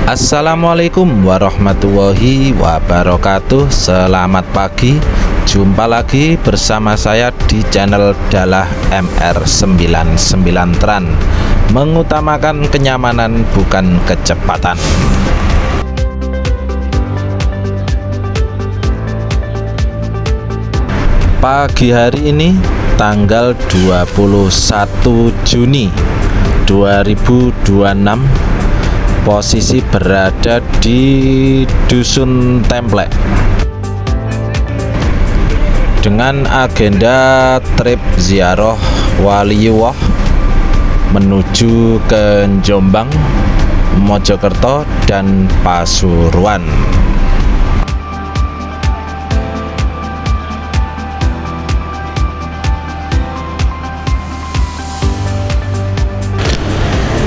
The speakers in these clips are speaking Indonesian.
Assalamualaikum warahmatullahi wabarakatuh. Selamat pagi. Jumpa lagi bersama saya di channel Dalah MR99 Tran. Mengutamakan kenyamanan bukan kecepatan. Pagi hari ini tanggal 21 Juni 2026, posisi berada di Dusun Templek dengan agenda trip ziarah Waliullah menuju ke Jombang, Mojokerto, dan Pasuruan.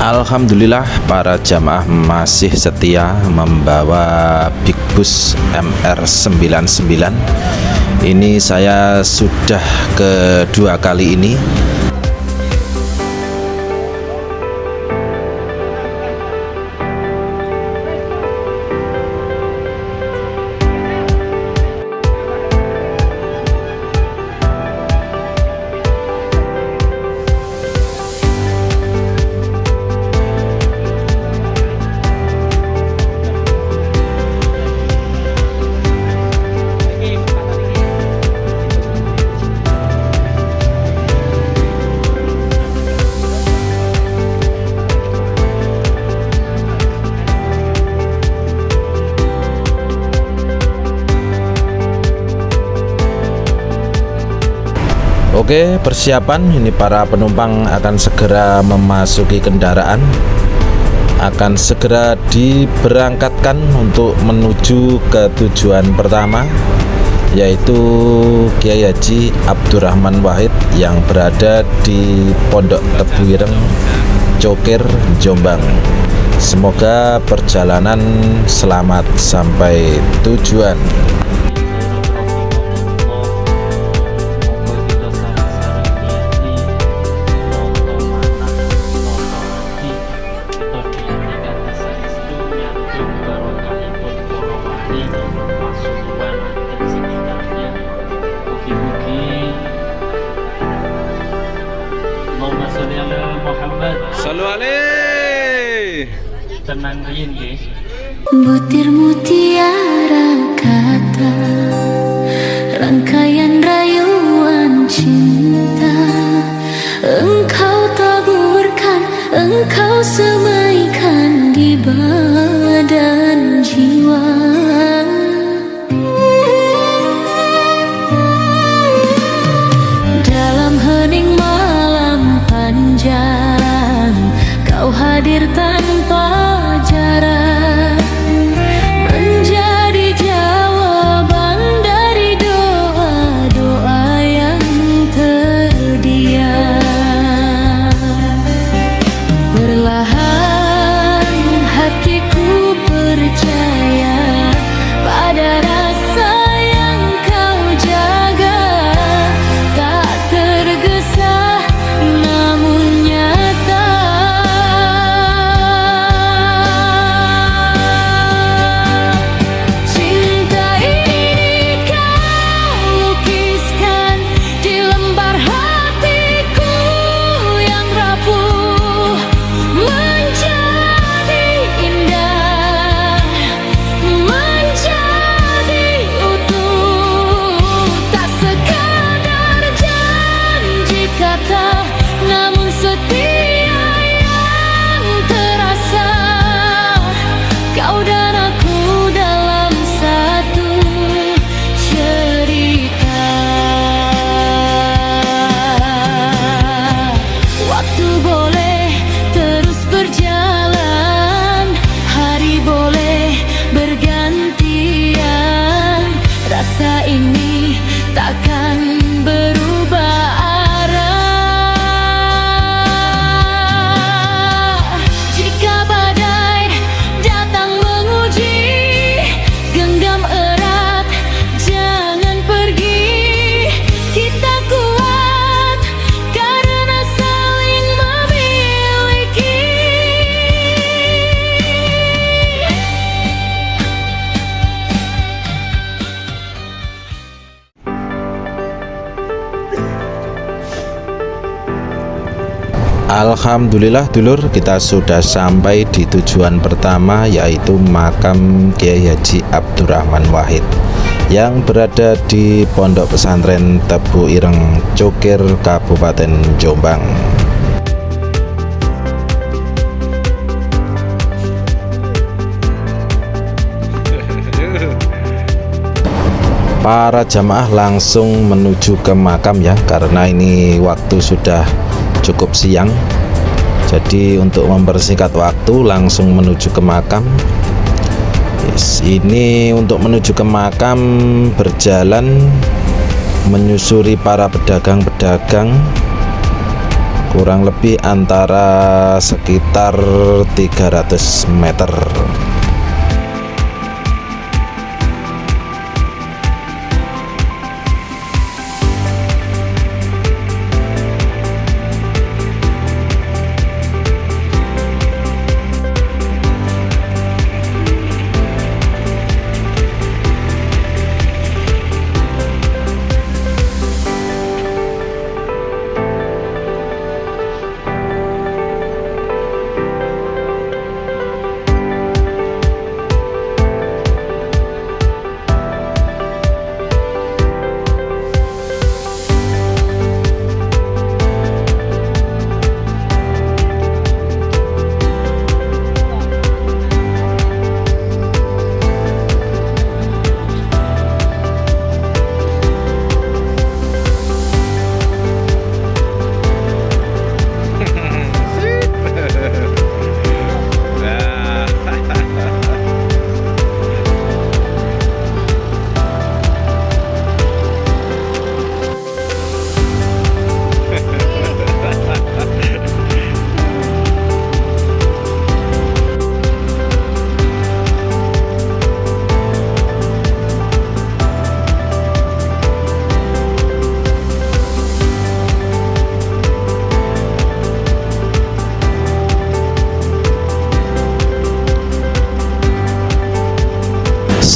Alhamdulillah para jamaah masih setia membawa Big Bus MR99. Ini saya sudah kedua kali ini. Oke, persiapan ini para penumpang akan segera memasuki kendaraan, akan segera diberangkatkan untuk menuju ke tujuan pertama, yaitu Kiai Haji Abdurrahman Wahid yang berada di Pondok Tebu Ireng, Cokir, Jombang. Semoga perjalanan selamat sampai tujuan. Salu alaihi. Tenang riyen nggih. Butir mutiara kata, rangkaian rayuan cinta, engkau taburkan, engkau semaikan di badan jiwa. Dalam hening malam panjang, kau hadir tanpa jarak, menjadi jawaban dari doa-doa yang terdiam. Perlahan hatiku percaya pada rasa yang kau jaga, tak tergesa namun nyata. Alhamdulillah dulur, kita sudah sampai di tujuan pertama, yaitu makam Kiai Haji Abdurrahman Wahid yang berada di Pondok Pesantren Tebu Ireng, Cokir, Kabupaten Jombang. Para jamaah langsung menuju ke makam ya, karena ini waktu sudah cukup siang. Jadi untuk mempersingkat waktu langsung menuju ke makam. Ini untuk menuju ke makam berjalan menyusuri para pedagang-pedagang, kurang lebih antara sekitar 300 meter.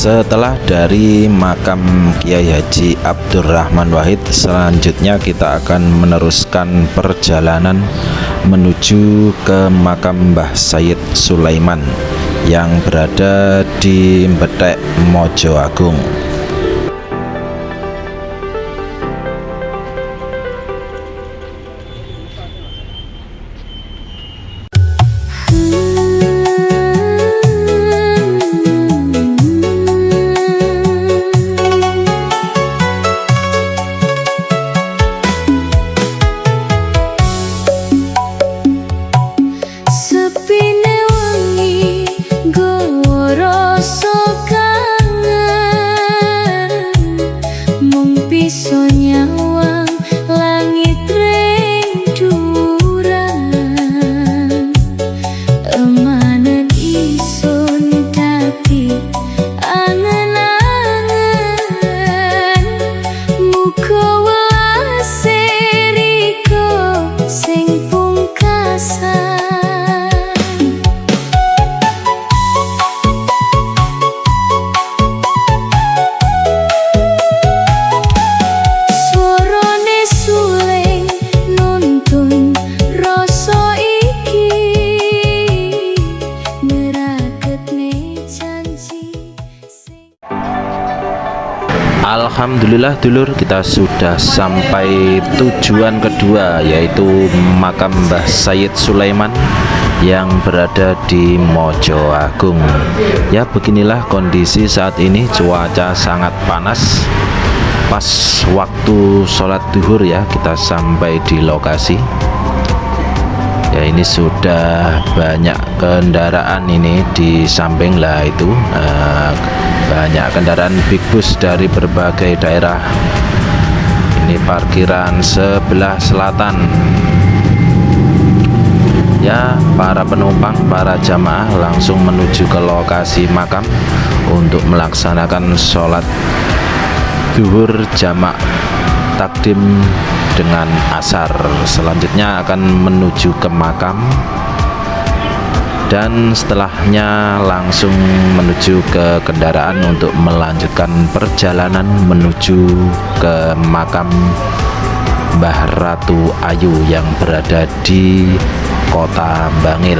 Setelah dari makam Kiai Haji Abdurrahman Wahid, selanjutnya kita akan meneruskan perjalanan menuju ke makam Mbah Sayyid Sulaiman yang berada di Mbetek, Mojo Agung. Alhamdulillah dulur, kita sudah sampai tujuan kedua, yaitu makam Mbah Sayyid Sulaiman yang berada di Mojo Agung. Ya, beginilah kondisi saat ini, cuaca sangat panas. Pas waktu sholat duhur ya, kita sampai di lokasi. Ya, ini sudah banyak kendaraan ini di samping lah itu, banyak kendaraan big bus dari berbagai daerah. Ini parkiran sebelah selatan. Ya, para penumpang, para jamaah langsung menuju ke lokasi makam untuk melaksanakan sholat duhur jamak takdim dengan asar. Selanjutnya akan menuju ke makam dan setelahnya langsung menuju ke kendaraan untuk melanjutkan perjalanan menuju ke makam Mbah Ratu Ayu yang berada di Kota Bangil.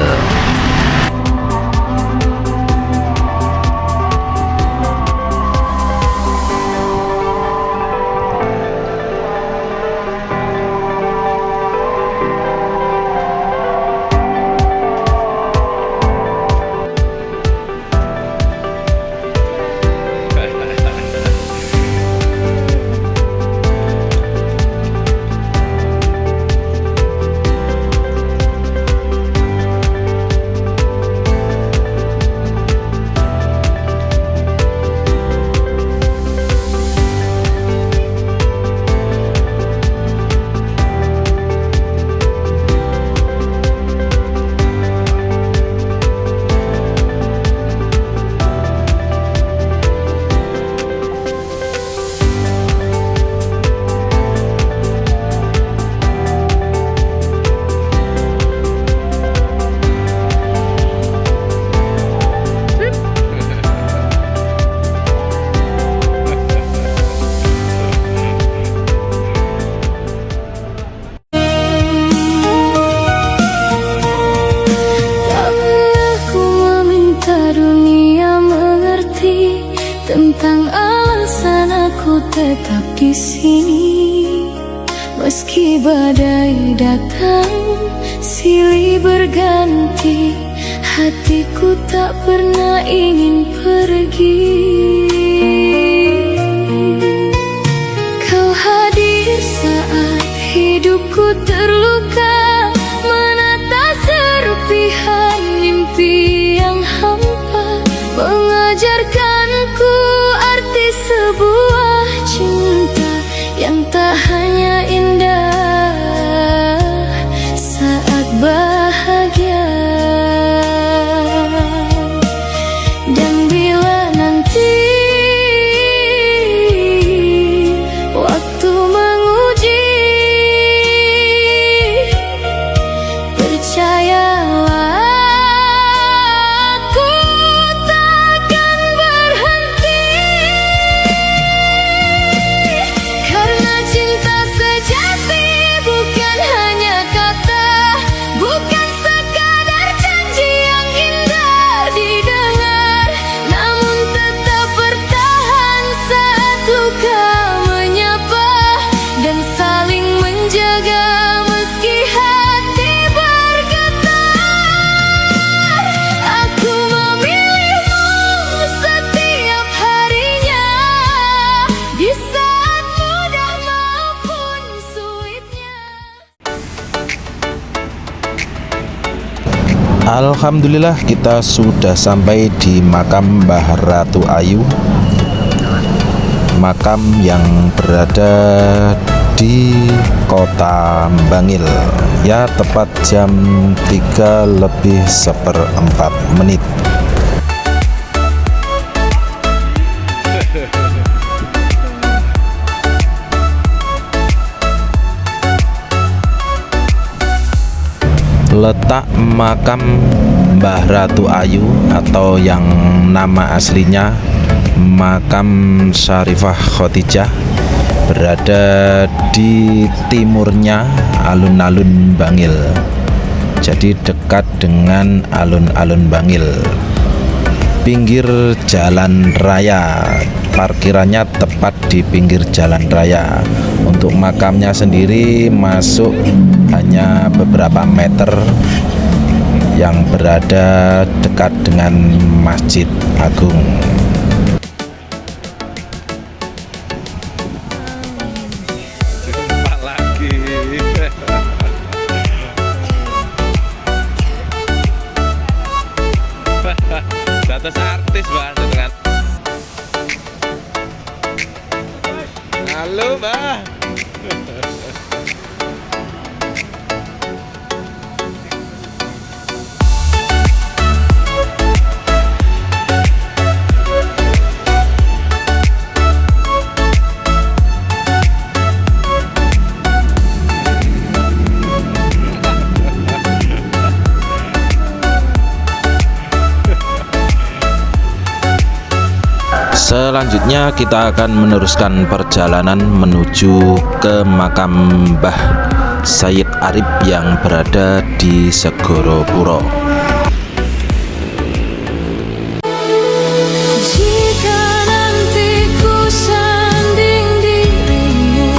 Tentang alasan aku tetap di sini, meski badai datang silih berganti, hatiku tak pernah ingin pergi. Kau hadir saat hidupku terluka, menata serpihan mimpi yang hampa, mengajarkanku arti sebuah cinta yang tak hanya indah saat bahagia. Dan bila nanti waktu menguji, percayalah Alhamdulillah kita sudah sampai di makam Mbah Ratu Ayu, makam yang berada di Kota Bangil, ya tepat jam 3:04. Letak makam Mbah Ratu Ayu atau yang nama aslinya Makam Syarifah Khotijah berada di timurnya alun-alun Bangil, jadi dekat dengan alun-alun Bangil, pinggir jalan raya, parkirannya tepat di pinggir jalan raya. Untuk makamnya sendiri masuk hanya beberapa meter, yang berada dekat dengan Masjid Agung. Jumpa lagi. Dados artis banget kan. Halo, Mbah. Selanjutnya kita akan meneruskan perjalanan menuju ke makam Mbah Sayyid Arif yang berada di Segoro Puro. Jika nanti ku sanding dirimu,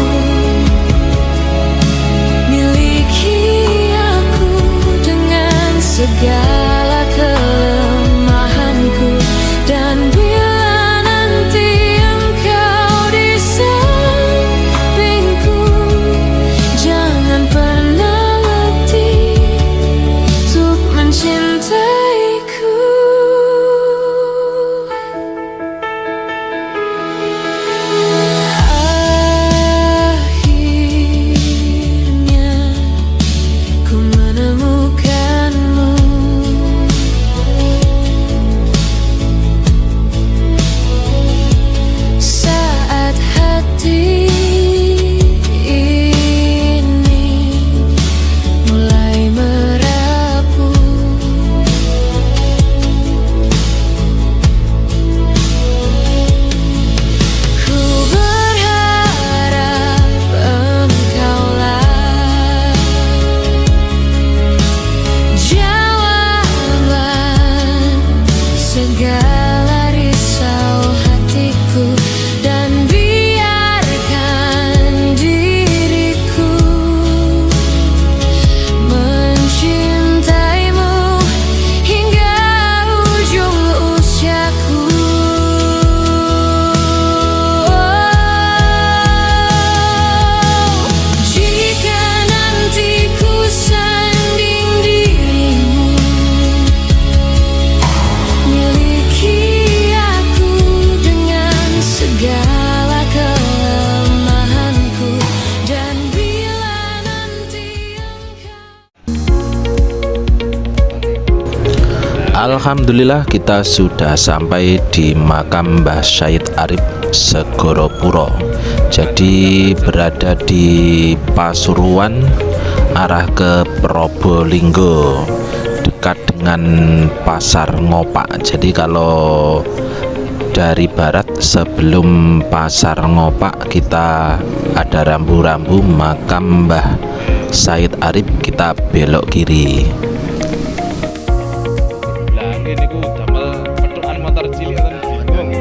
miliki aku dengan segala kelemahanku. Dan bila nanti engkau di sampingku, jangan pernah letih untuk mencintaiku. Akhirnya ku menemukanmu, saat hati ini mulai merapuh. Ku berharap engkaulah jawaban segala risau hatiku, dan biarkan diriku mencintaimu hingga ujung usiaku. Jika nanti ku sanding dirimu, miliki aku dengan segala kelemahanku. Dan bila nanti engkau Alhamdulillah kita sudah sampai di makam Mbah Sayyid Arif Segoro Puro. Jadi berada di Pasuruan arah ke Probolinggo, dekat dengan Pasar Ngopak. Jadi kalau dari barat sebelum Pasar Ngopak kita ada rambu-rambu makam Mbah Sayyid Arif, kita belok kiri. Lah ini ku damel petukan motor cilik kan bingung.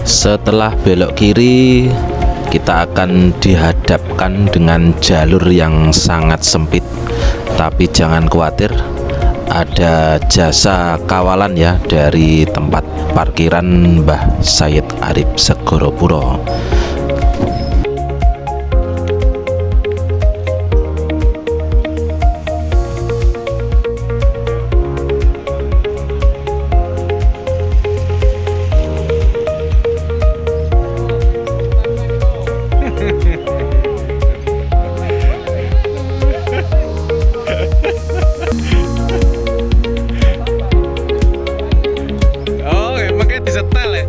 Setelah belok kiri, kita akan dihadapkan dengan jalur yang sangat sempit. Tapi jangan khawatir, ada jasa kawalan ya dari tempat parkiran Mbah Sayyid Arif Segoro Puro. Oh, makanya disetel ya.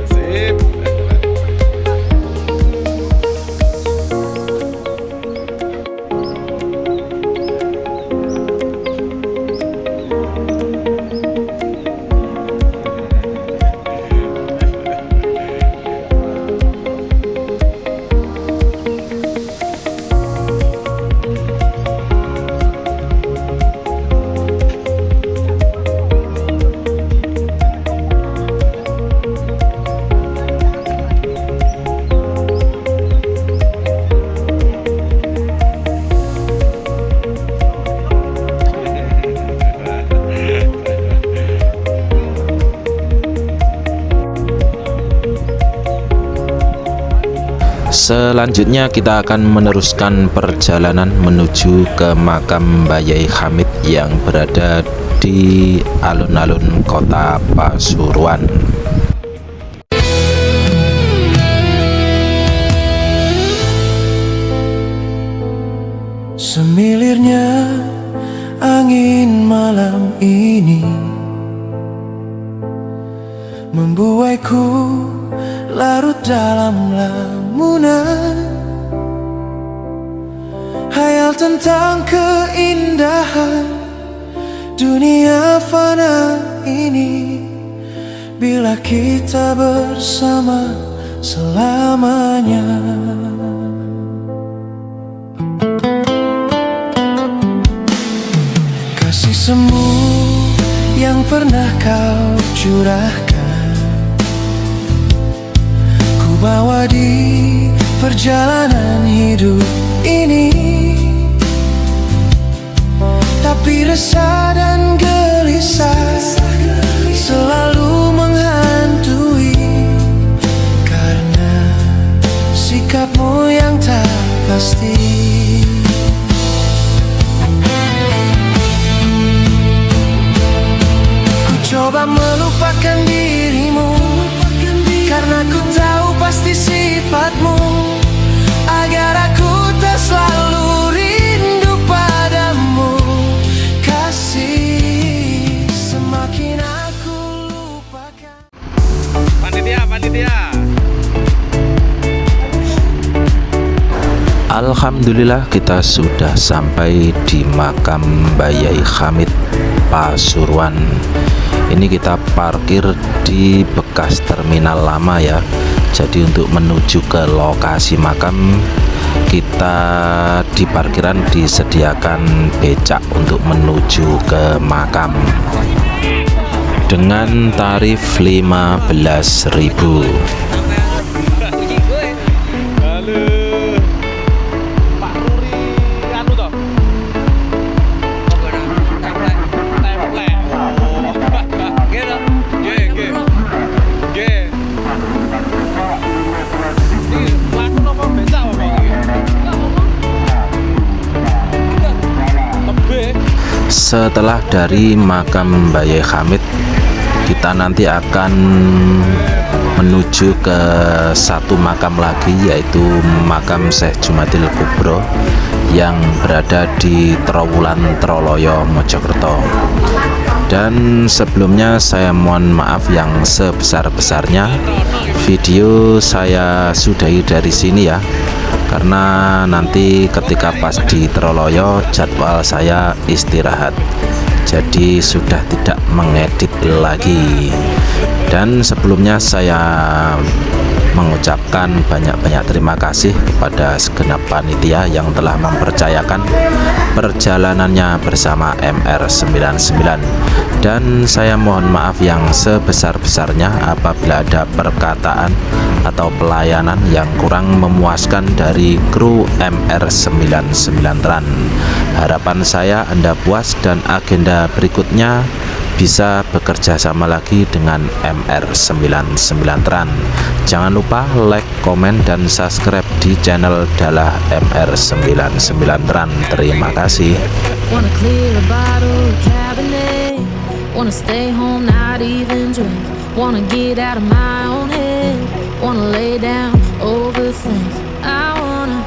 Sip. Selanjutnya kita akan meneruskan perjalanan menuju ke makam Mbah Yai Hamid yang berada di alun-alun kota Pasuruan. Semilirnya angin malam ini membuaiku larut dalam lamunan. mengenal tentang keindahan dunia fana ini bila kita bersama selamanya. Kasih semu yang pernah kau curahkan, ku bawa di perjalanan hidup ini. Tapi resah dan gelisah selalu menghantui karena sikapmu yang tak pasti. Ku coba melupakan dirimu karena ku tahu pasti sifatmu, agar aku tak selalu rindu padamu. Kasih semakin aku lupakan. Panitia. Alhamdulillah kita sudah sampai di makam Mbah Yai Hamid Pasuruan. Ini kita parkir di bekas terminal lama ya. Jadi untuk menuju ke lokasi makam, kita di parkiran disediakan becak untuk menuju ke makam dengan tarif 15.000. Halo. Pak Ruri anu toh. Template. Oh. Nggih. Iki laku napa becak apa iki? Tebe. Setelah dari makam Mbah Yai Hamid, kita nanti akan menuju ke satu makam lagi, yaitu makam Syekh Jumadil Kubro yang berada di Trowulan Troloyo, Mojokerto. Dan sebelumnya saya mohon maaf yang sebesar-besarnya, video saya sudahi dari sini ya, karena nanti ketika pas di Troloyo jadwal saya istirahat, jadi sudah tidak mengedit lagi. Dan sebelumnya saya mengucapkan banyak-banyak terima kasih kepada segenap panitia yang telah mempercayakan perjalanannya bersama MR99. Dan saya mohon maaf yang sebesar-besarnya apabila ada perkataan atau pelayanan yang kurang memuaskan dari kru MR99 Tran. Harapan saya Anda puas dan agenda berikutnya bisa bekerja sama lagi dengan MR99 Tran. Jangan lupa like, komen, dan subscribe di channel Dalah MR99 Tran. Terima kasih. Wanna clear a bottle of Cabernet, wanna stay home, not even drink, wanna get out of my own head, wanna lay down, overthink, I wanna